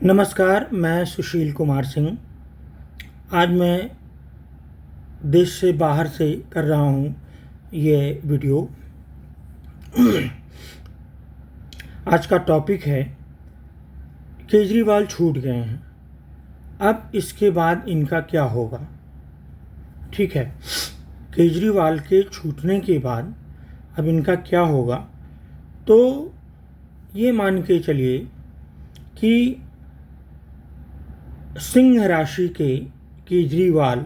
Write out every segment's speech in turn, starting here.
नमस्कार, मैं सुशील कुमार सिंह। आज मैं देश से बाहर से कर रहा हूँ ये वीडियो। आज का टॉपिक है केजरीवाल छूट गए हैं, अब इसके बाद इनका क्या होगा। ठीक है, केजरीवाल के छूटने के बाद अब इनका क्या होगा, तो ये मान के चलिए कि सिंह राशि के केजरीवाल,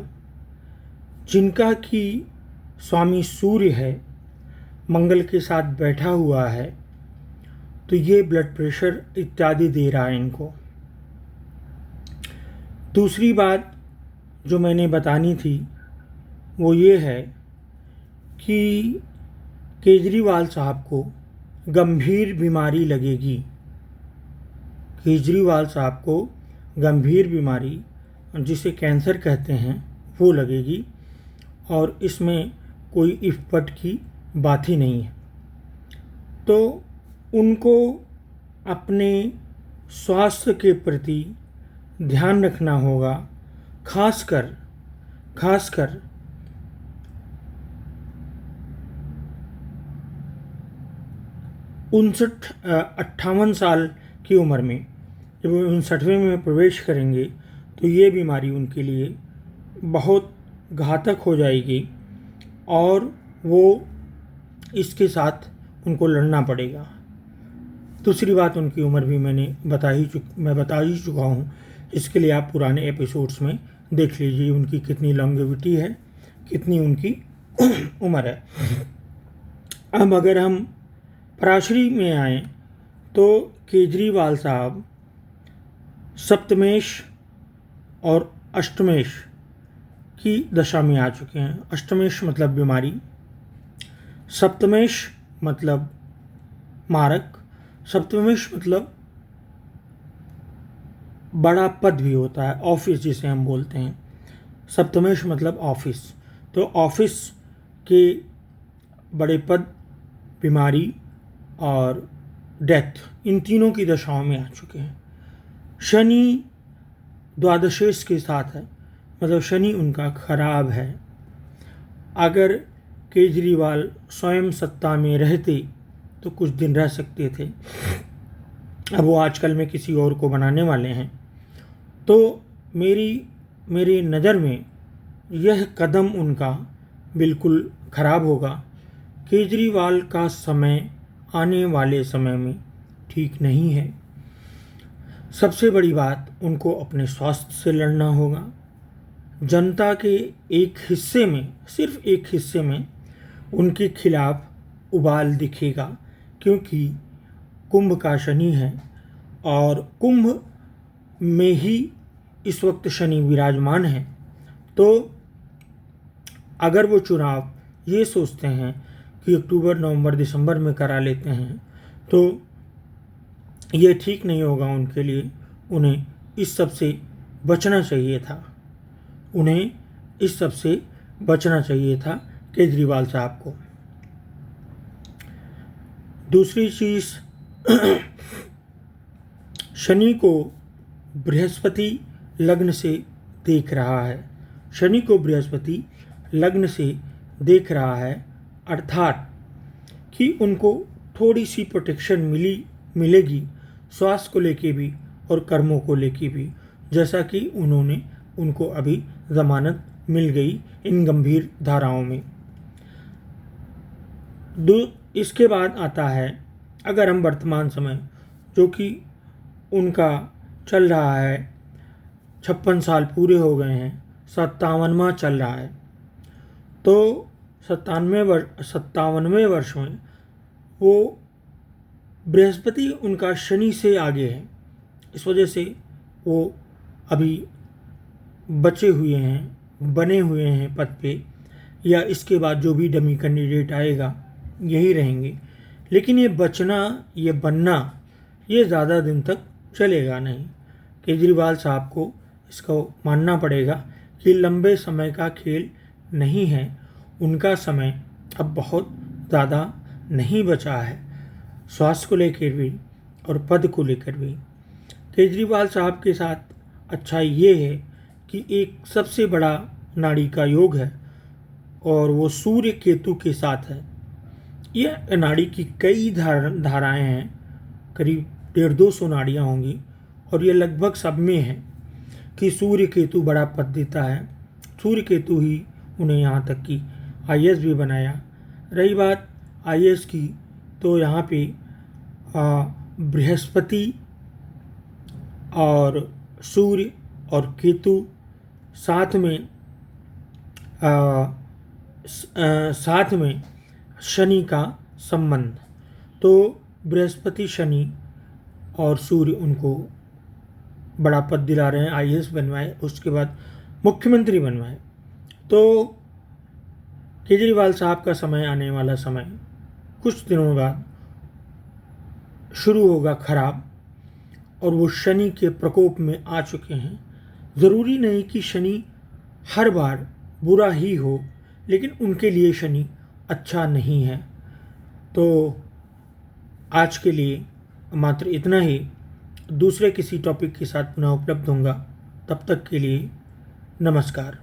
जिनका कि स्वामी सूर्य है, मंगल के साथ बैठा हुआ है, तो ये ब्लड प्रेशर इत्यादि दे रहा है इनको। दूसरी बात जो मैंने बतानी थी वो ये है कि केजरीवाल साहब को गंभीर बीमारी लगेगी। केजरीवाल साहब को गंभीर बीमारी, जिसे कैंसर कहते हैं, वो लगेगी और इसमें कोई इफ बट की बात ही नहीं है। तो उनको अपने स्वास्थ्य के प्रति ध्यान रखना होगा, खासकर 58 साल की उम्र में। जब वो 59वें में प्रवेश करेंगे तो ये बीमारी उनके लिए बहुत घातक हो जाएगी और वो इसके साथ उनको लड़ना पड़ेगा। दूसरी बात, उनकी उम्र भी मैं बता ही चुका हूँ। इसके लिए आप पुराने एपिसोड्स में देख लीजिए उनकी कितनी लॉन्गेविटी है, कितनी उनकी उम्र है। अब अगर हम पराशरी में आए तो केजरीवाल साहब सप्तमेश और अष्टमेश की दशा में आ चुके हैं। अष्टमेश मतलब बीमारी, सप्तमेश मतलब मारक, सप्तमेश मतलब बड़ा पद भी होता है, ऑफिस जिसे हम बोलते हैं। सप्तमेश मतलब ऑफिस। तो ऑफिस के बड़े पद, बीमारी और डेथ, इन तीनों की दशाओं में आ चुके हैं। शनि द्वादशेश के साथ है, मतलब शनि उनका खराब है। अगर केजरीवाल स्वयं सत्ता में रहते तो कुछ दिन रह सकते थे, अब वो आजकल में किसी और को बनाने वाले हैं। तो मेरी नज़र में यह कदम उनका बिल्कुल खराब होगा। केजरीवाल का समय आने वाले समय में ठीक नहीं है। सबसे बड़ी बात, उनको अपने स्वास्थ्य से लड़ना होगा। जनता के एक हिस्से में, सिर्फ एक हिस्से में उनके खिलाफ उबाल दिखेगा, क्योंकि कुंभ का शनि है और कुंभ में ही इस वक्त शनि विराजमान है। तो अगर वो चुनाव ये सोचते हैं कि अक्टूबर, नवंबर, दिसंबर में करा लेते हैं, तो ये ठीक नहीं होगा उनके लिए। उन्हें इस सब से बचना चाहिए था, केजरीवाल साहब को। दूसरी चीज़, शनि को बृहस्पति लग्न से देख रहा है, अर्थात कि उनको थोड़ी सी प्रोटेक्शन मिलेगी, स्वास्थ्य को लेके भी और कर्मों को लेके भी, जैसा कि उनको अभी ज़मानत मिल गई इन गंभीर धाराओं में। इसके बाद आता है, अगर हम वर्तमान समय जो कि उनका चल रहा है, 56 साल पूरे हो गए हैं, 57वां चल रहा है, तो 57वें वर्ष में वो बृहस्पति उनका शनि से आगे है। इस वजह से वो अभी बने हुए हैं पद पे, या इसके बाद जो भी डमी कैंडिडेट आएगा यही रहेंगे। लेकिन ये बनना ये ज़्यादा दिन तक चलेगा नहीं। केजरीवाल साहब को इसको मानना पड़ेगा कि लंबे समय का खेल नहीं है, उनका समय अब बहुत ज़्यादा नहीं बचा है, स्वास्थ्य को लेकर भी और पद को लेकर भी। केजरीवाल साहब के साथ अच्छाई ये है कि एक सबसे बड़ा नाड़ी का योग है और वो सूर्य केतु के साथ है। यह नाड़ी की कई धाराएं हैं, करीब 150-200 नाड़ियाँ होंगी और ये लगभग सब में है कि सूर्य केतु बड़ा पद देता है। सूर्य केतु ही उन्हें यहाँ तक कि आईएएस भी बनाया। रही बात आईएएस की, तो यहाँ पे बृहस्पति और सूर्य और केतु साथ में शनि का संबंध। तो बृहस्पति शनि और सूर्य उनको बड़ा पद दिला रहे हैं, आईएएस बनवाए, उसके बाद मुख्यमंत्री बनवाए। तो केजरीवाल साहब का समय, आने वाला समय कुछ दिनों बाद शुरू होगा खराब, और वो शनि के प्रकोप में आ चुके हैं। ज़रूरी नहीं कि शनि हर बार बुरा ही हो, लेकिन उनके लिए शनि अच्छा नहीं है। तो आज के लिए मात्र इतना ही। दूसरे किसी टॉपिक के साथ पुनः उपलब्ध होऊंगा। तब तक के लिए नमस्कार।